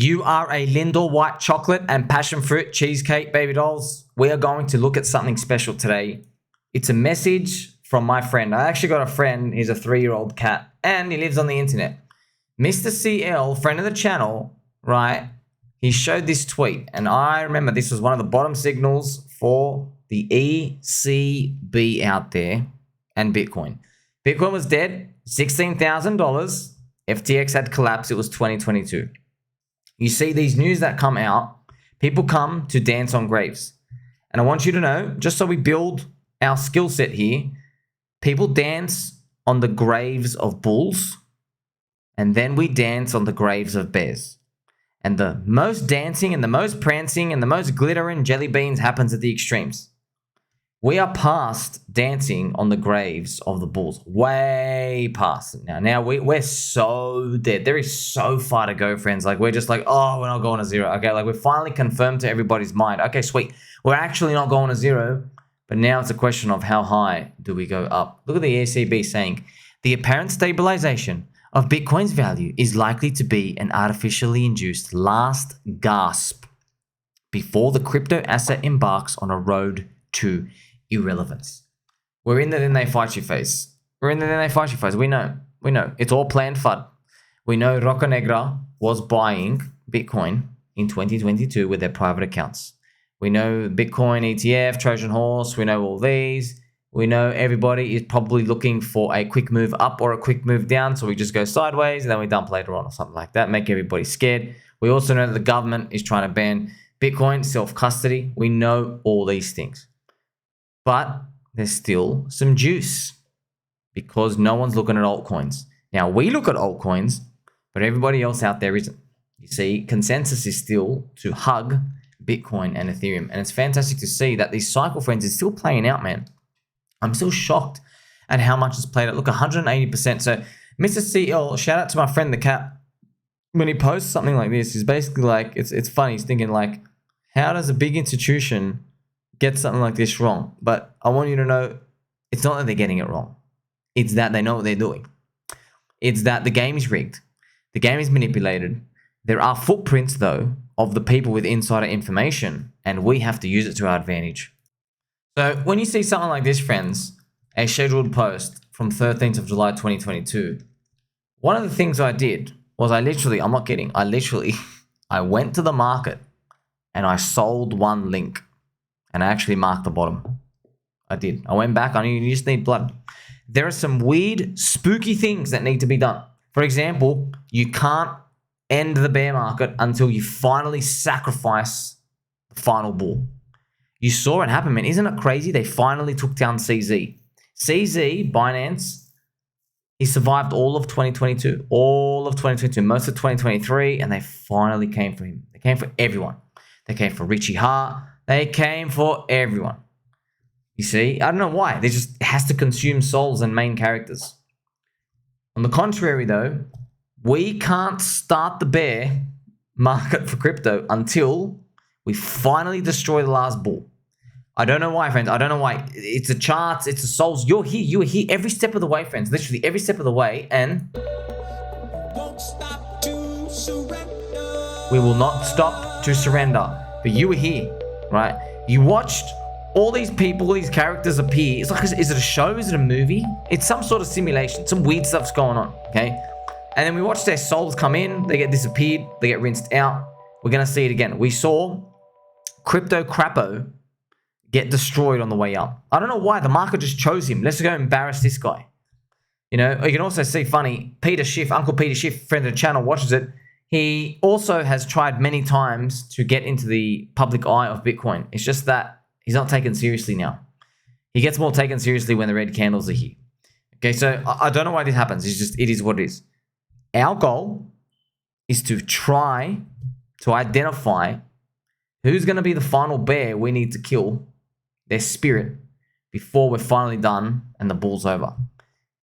You are a Lindor white chocolate and passion fruit cheesecake, baby dolls. We are going to look at something special today. It's a message from my friend. I actually got a friend. He's a 3-year-old cat and he lives on the internet. Mr. CL, friend of the channel, right? He showed this tweet and I remember this was one of the bottom signals for the ECB out there and Bitcoin. Bitcoin was dead, $16,000. FTX had collapsed. It was 2022. You see these news that come out, people come to dance on graves. And I want you to know, just so we build our skill set here, people dance on the graves of bulls, and then we dance on the graves of bears. And the most dancing and the most prancing and the most glitter and jelly beans happens at the extremes. We are past dancing on the graves of the bulls. Way past it now. Now, we're so dead. There is so far to go, friends. Like, we're just like, oh, we're not going to zero. Okay, like, we're finally confirmed to everybody's mind. Okay, sweet. We're actually not going to zero. But now it's a question of how high do we go up? Look at the ECB saying, the apparent stabilization of Bitcoin's value is likely to be an artificially induced last gasp before the crypto asset embarks on a road to irrelevance. We're in the then they fight you phase. We're in the then they fight you phase. We know. It's all planned FUD. We know Roca Negra was buying Bitcoin in 2022 with their private accounts. We know Bitcoin ETF, Trojan Horse. We know all these. We know everybody is probably looking for a quick move up or a quick move down. So we just go sideways and then we dump later on or something like that. Make everybody scared. We also know that the government is trying to ban Bitcoin, self-custody. We know all these things. But there's still some juice because no one's looking at altcoins. Now, we look at altcoins, but everybody else out there isn't. You see, consensus is still to hug Bitcoin and Ethereum. And it's fantastic to see that this cycle, friends, is still playing out, man. I'm still shocked at how much it's played out. Look, 180%. So, Mr. CL, shout out to my friend the cat. When he posts something like this, he's basically like, it's funny. He's thinking like, how does a big institution get something like this wrong? But I want you to know, it's not that they're getting it wrong. It's that they know what they're doing. It's that the game is rigged. The game is manipulated. There are footprints, though, of the people with insider information, and we have to use it to our advantage. So when you see something like this, friends, a scheduled post from 13th of July 2022, one of the things I did was I'm not kidding, I went to the market and I sold one link. And I actually marked the bottom. I did. I went back. I knew you just need blood. There are some weird, spooky things that need to be done. For example, you can't end the bear market until you finally sacrifice the final bull. You saw it happen, man. Isn't it crazy? They finally took down CZ. CZ, Binance, he survived all of 2022. All of 2022. Most of 2023. And they finally came for him. They came for everyone. They came for Richie Hart. They came for everyone. You see, I don't know why. It has to consume souls and main characters. On the contrary, though, we can't start the bear market for crypto until we finally destroy the last bull. I don't know why, friends. I don't know why. It's the charts. It's the souls. You're here every step of the way, friends. Literally every step of the way. And won't stop to surrender. We will not stop to surrender. But you were here. Right? You watched all these people, these characters appear. It's like, is it a show? Is it a movie? It's some sort of simulation. Some weird stuff's going on, okay? And then we watched their souls come in. They get disappeared. They get rinsed out. We're going to see it again. We saw Crypto Crapo get destroyed on the way up. I don't know why. The market just chose him. Let's go embarrass this guy. You know, you can also see funny, Peter Schiff, Uncle Peter Schiff, friend of the channel, watches it. He also has tried many times to get into the public eye of Bitcoin. It's just that he's not taken seriously now. He gets more taken seriously when the red candles are here. Okay, so I don't know why this happens. It is what it is. Our goal is to try to identify who's going to be the final bear we need to kill, their spirit, before we're finally done and the bull's over.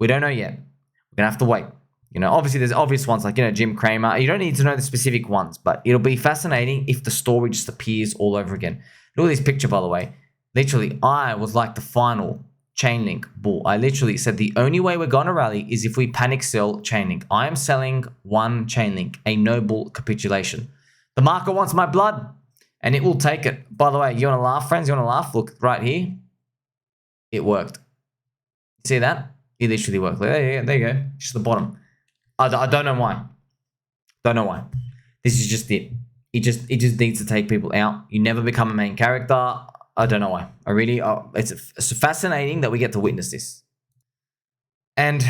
We don't know yet. We're going to have to wait. You know, obviously there's obvious ones like, you know, Jim Cramer. You don't need to know the specific ones, but it'll be fascinating if the story just appears all over again. Look at this picture, by the way. Literally, I was like the final Chainlink bull. I literally said the only way we're going to rally is if we panic sell Chainlink. I am selling one Chainlink, a no bull capitulation. The market wants my blood, and it will take it. By the way, you want to laugh, friends? You want to laugh? Look, right here. It worked. See that? It literally worked. There you go. Just the bottom. I don't know why. Don't know why. This is just it. It just needs to take people out. You never become a main character. I don't know why. It's fascinating that we get to witness this. And,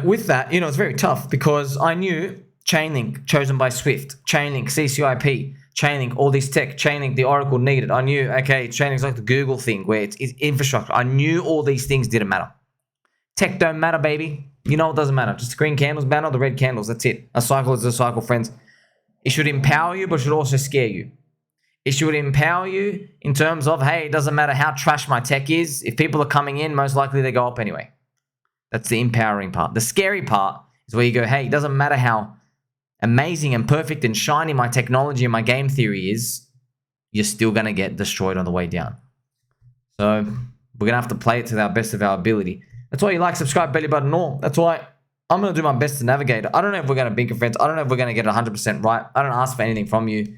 with that, it's very tough because I knew Chainlink chosen by Swift, Chainlink, CCIP, Chainlink, all this tech, Chainlink, the Oracle needed. I knew, okay, Chainlink's like the Google thing where it's infrastructure. I knew all these things didn't matter. Tech don't matter, baby. You know it doesn't matter. Just the green candles matter, the red candles. That's it. A cycle is a cycle, friends. It should empower you, but it should also scare you. It should empower you in terms of, hey, it doesn't matter how trash my tech is. If people are coming in, most likely they go up anyway. That's the empowering part. The scary part is where you go, hey, it doesn't matter how amazing and perfect and shiny my technology and my game theory is, you're still going to get destroyed on the way down. So we're going to have to play it to the best of our ability. That's why you like, subscribe, belly button, all. That's why I'm going to do my best to navigate. I don't know if we're going to beat friends. I don't know if we're going to get 100% right. I don't ask for anything from you.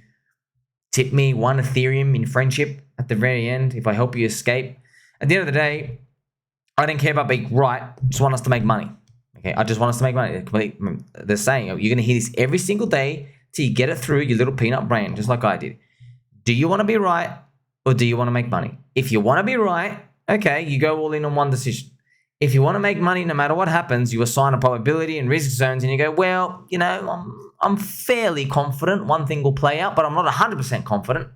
Tip me 1 Ethereum in friendship at the very end if I help you escape. At the end of the day, I don't care about being right. I just want us to make money. Okay, I just want us to make money. They're saying you're going to hear this every single day till you get it through your little peanut brain, just like I did. Do you want to be right or do you want to make money? If you want to be right, okay, you go all in on one decision. If you want to make money, no matter what happens, you assign a probability and risk zones and you go, well, I'm fairly confident one thing will play out, but I'm not 100% confident.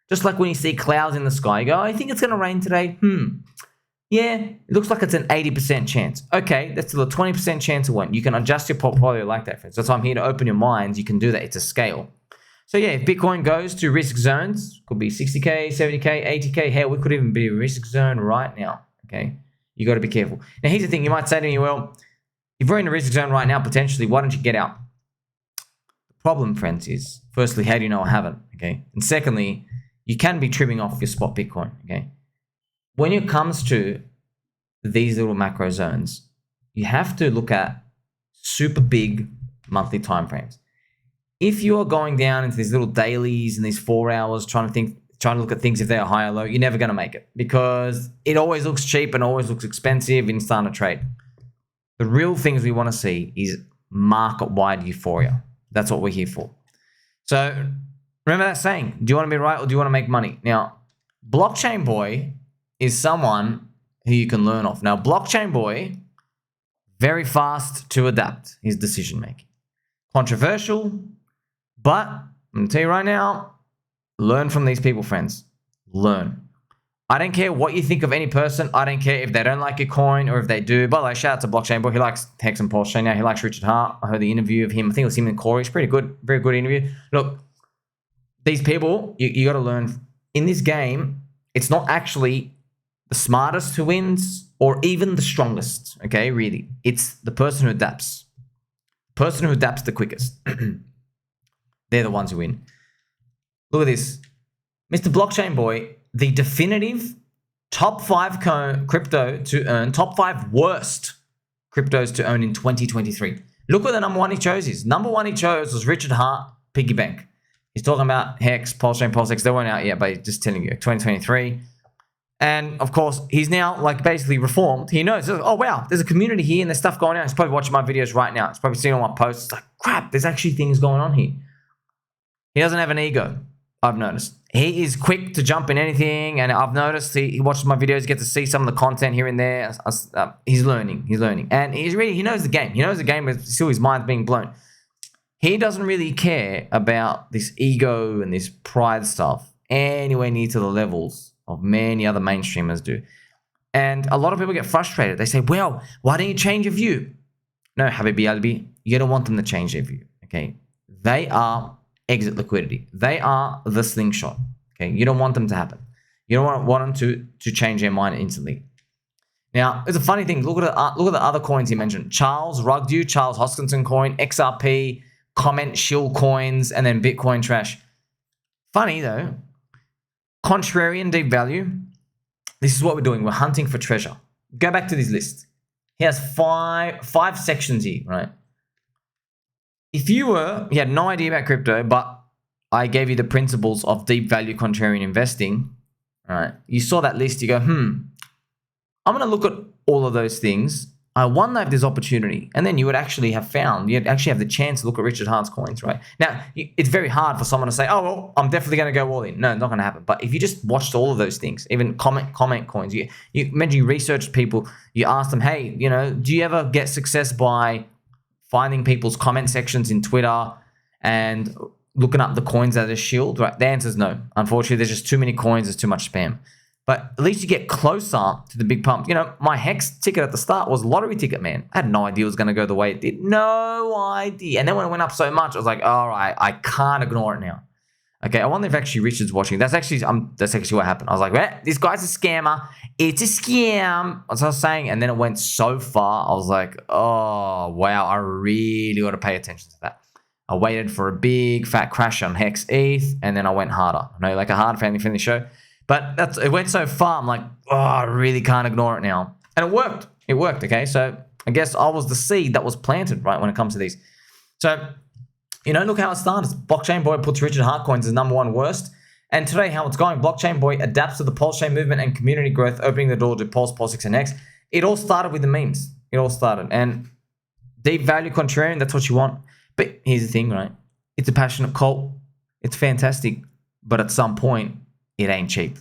Just like when you see clouds in the sky, you go, I think it's going to rain today. Yeah, it looks like it's an 80% chance. Okay, that's still a 20% chance of one. You can adjust your portfolio like that, friends. That's why I'm here to open your minds. You can do that. It's a scale. So yeah, if Bitcoin goes to risk zones, could be 60K, 70K, 80K. Hell, we could even be a risk zone right now. Okay, you got to be careful. Now, here's the thing. You might say to me, well, if we're in a risk zone right now, potentially, why don't you get out? The problem, friends, is firstly, how do you know I haven't? Okay, and secondly, you can be trimming off your spot Bitcoin. Okay. When it comes to these little macro zones, you have to look at super big monthly timeframes. If you are going down into these little dailies and these 4 hours trying to look at things if they are high or low, you're never going to make it because it always looks cheap and always looks expensive in starting to trade. The real things we want to see is market-wide euphoria. That's what we're here for. So remember that saying, do you want to be right or do you want to make money? Now, Blockchain Boy is someone who you can learn off. Now, Blockchain Boy, very fast to adapt his decision making. Controversial, but I'm going to tell you right now, learn from these people, friends. Learn. I don't care what you think of any person. I don't care if they don't like your coin or if they do. By the way, shout out to Blockchain Boy. He likes Hex and Pulse Chain now. He likes Richard Hart. I heard the interview of him. I think it was him and Corey. It's pretty good. Very good interview. Look, these people, you got to learn. In this game, it's not actually the smartest who wins or even the strongest, okay, really. It's the person who adapts. The person who adapts the quickest. They're the ones who win. Look at this. Mr. Blockchain Boy, the definitive top 5 crypto to earn, top 5 worst cryptos to own in 2023. Look what the number 1 he chose is. Number 1 he chose was Richard Hart, Piggy Bank. He's talking about Hex, Pulse Chain, Pulse X. They weren't out yet, but he's just telling you, 2023. And of course, he's now basically reformed. He knows, oh wow, there's a community here and there's stuff going on. He's probably watching my videos right now. He's probably seeing all my posts. It's like, crap, there's actually things going on here. He doesn't have an ego, I've noticed. He is quick to jump in anything. And I've noticed he watches my videos, get to see some of the content here and there. He's learning. And he knows the game. He knows the game, but still his mind's being blown. He doesn't really care about this ego and this pride stuff anywhere near to the levels of many other mainstreamers do. And a lot of people get frustrated. They say, well, why don't you change your view? No, Habibi Albi, you don't want them to change their view, okay? They are exit liquidity. They are the slingshot, okay? You don't want them to happen. You don't want them to change their mind instantly. Now, it's a funny thing. Look at the other coins he mentioned. Charles Rugdew, Charles Hoskinson coin, XRP, Comment Shill coins, and then Bitcoin trash. Funny though, Contrarian deep value. This is what we're doing. We're hunting for treasure. Go back to this list. He has five sections here, right? If you had no idea about crypto, but I gave you the principles of deep value contrarian investing. All right. You saw that list. You go, I'm going to look at all of those things. I wonder if there's opportunity. And then you would actually have found, you'd actually have the chance to look at Richard Hart's coins, right? Now, it's very hard for someone to say, oh, well, I'm definitely going to go all in. No, not going to happen. But if you just watched all of those things, even comment coins, you imagine you researched people, you asked them, hey, do you ever get success by finding people's comment sections in Twitter and looking up the coins that are shilled, right? The answer is no. Unfortunately, there's just too many coins. There's too much spam. But at least you get closer to the big pump. My Hex ticket at the start was a lottery ticket, man. I had no idea it was going to go the way it did. No idea. And then when it went up so much, I was like, all right, I can't ignore it now. Okay, I wonder if actually Richard's watching. That's actually what happened. I was like, well, this guy's a scammer. It's a scam. That's what I was saying. And then it went so far. I was like, oh, wow, I really got to pay attention to that. I waited for a big fat crash on Hex ETH, and then I went harder. Like a hard family friendly show. But it went so far, I'm like, oh, I really can't ignore it now. And it worked. It worked, okay? So I guess I was the seed that was planted, right, when it comes to these. So, look how it started. Blockchain Boy puts Richard Hart coins as #1 worst. And today, how it's going, Blockchain Boy adapts to the Pulse Chain movement and community growth, opening the door to Pulse, PulseX, and X. It all started with the memes. It all started. And deep value contrarian, that's what you want. But here's the thing, right? It's a passionate cult. It's fantastic. But at some point, it ain't cheap.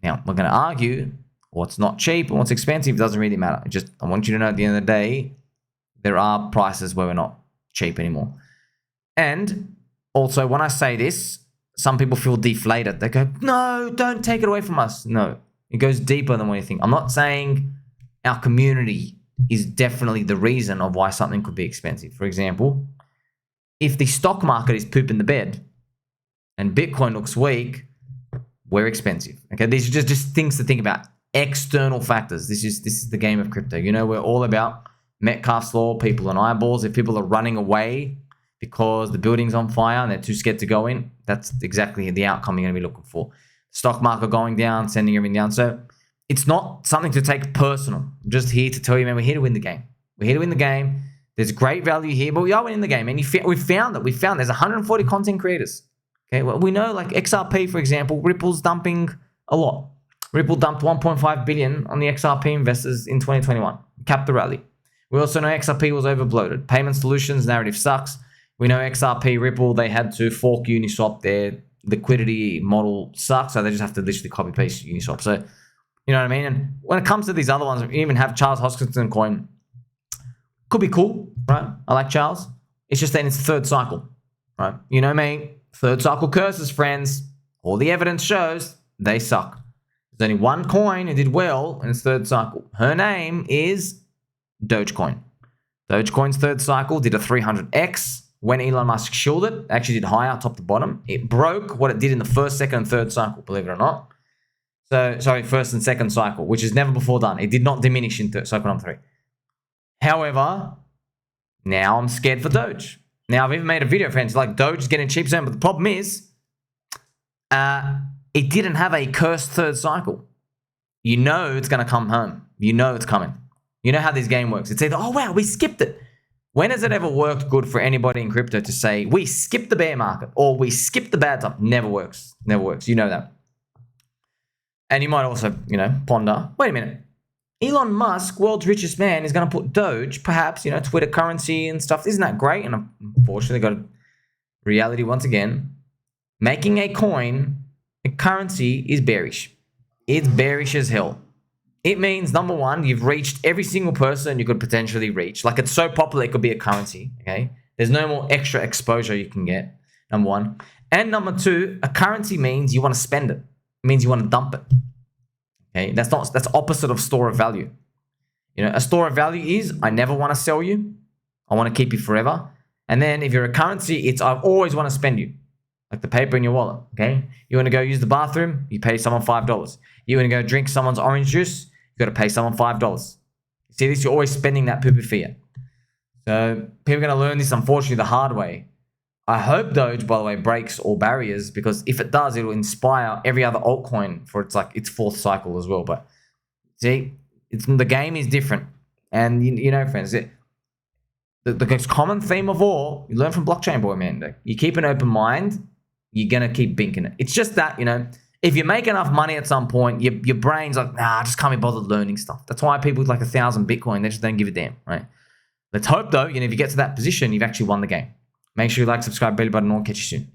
Now, we're going to argue what's not cheap and what's expensive. It doesn't really matter. I want you to know at the end of the day, there are prices where we're not cheap anymore. And also, when I say this, some people feel deflated. They go, no, don't take it away from us. No, it goes deeper than what you think. I'm not saying our community is definitely the reason of why something could be expensive. For example, if the stock market is pooping the bed and Bitcoin looks weak, we're expensive. Okay, these are just things to think about. External factors. This is the game of crypto. We're all about Metcalfe's law, people and eyeballs. If people are running away because the building's on fire and they're too scared to go in, that's exactly the outcome you're going to be looking for. Stock market going down, sending everything down. So it's not something to take personal. I'm just here to tell you, man, we're here to win the game. We're here to win the game. There's great value here, but we are winning the game. And we found that. We found there's 140 content creators. Okay, well, we know like XRP, for example, Ripple's dumping a lot. Ripple dumped 1.5 billion on the XRP investors in 2021. Capped the rally. We also know XRP was overbloated. Payment solutions narrative sucks. We know XRP, Ripple, they had to fork Uniswap. Their liquidity model sucks, so they just have to literally copy paste Uniswap. So, you know what I mean? And when it comes to these other ones, we even have Charles Hoskinson coin. Could be cool, right? I like Charles. It's just that it's the third cycle, right? You know me. Third cycle curses, friends. All the evidence shows they suck. There's only one coin that did well in its third cycle. Her name is Dogecoin. Dogecoin's third cycle did a 300x when Elon Musk shilled it. It actually did higher, top to bottom. It broke what it did in the first, second, and third cycle, believe it or not. So, sorry, first and second cycle, which is never before done. It did not diminish in cycle number 3. However, now I'm scared for Doge. Now, I've even made a video, friends, like Doge is getting cheap soon, but the problem is it didn't have a cursed third cycle. You know it's going to come home. You know it's coming. You know how this game works. It's either, oh, wow, we skipped it. When has it ever worked good for anybody in crypto to say, we skipped the bear market or we skipped the bad time? Never works. Never works. You know that. And you might also, ponder, wait a minute. Elon Musk, world's richest man, is going to put Doge, perhaps, Twitter currency and stuff. Isn't that great? And unfortunately, got a reality once again. Making a coin, a currency, is bearish. It's bearish as hell. It means, number one, you've reached every single person you could potentially reach. Like, it's so popular, it could be a currency, okay? There's no more extra exposure you can get, number one. And number two, a currency means you want to spend it. It means you want to dump it. Okay, that's opposite of store of value. A store of value is I never want to sell you. I want to keep you forever. And then if you're a currency, it's I always want to spend you. Like the paper in your wallet. Okay. You want to go use the bathroom, you pay someone $5. You want to go drink someone's orange juice, you got to pay someone $5. See this? You're always spending that poopy fiat. So people are going to learn this, unfortunately, the hard way. I hope Doge, by the way, breaks all barriers, because if it does, it will inspire every other altcoin for its fourth cycle as well. But see, the game is different. And friends, the common theme of all, you learn from Blockchain Boy, man. You keep an open mind, you're going to keep binking it. It's just that, you know, if you make enough money at some point, your brain's like, nah, I just can't be bothered learning stuff. That's why people with like 1,000 Bitcoin, they just don't give a damn, right? Let's hope though, you know, if you get to that position, you've actually won the game. Make sure you like, subscribe, bell button on. Catch you soon.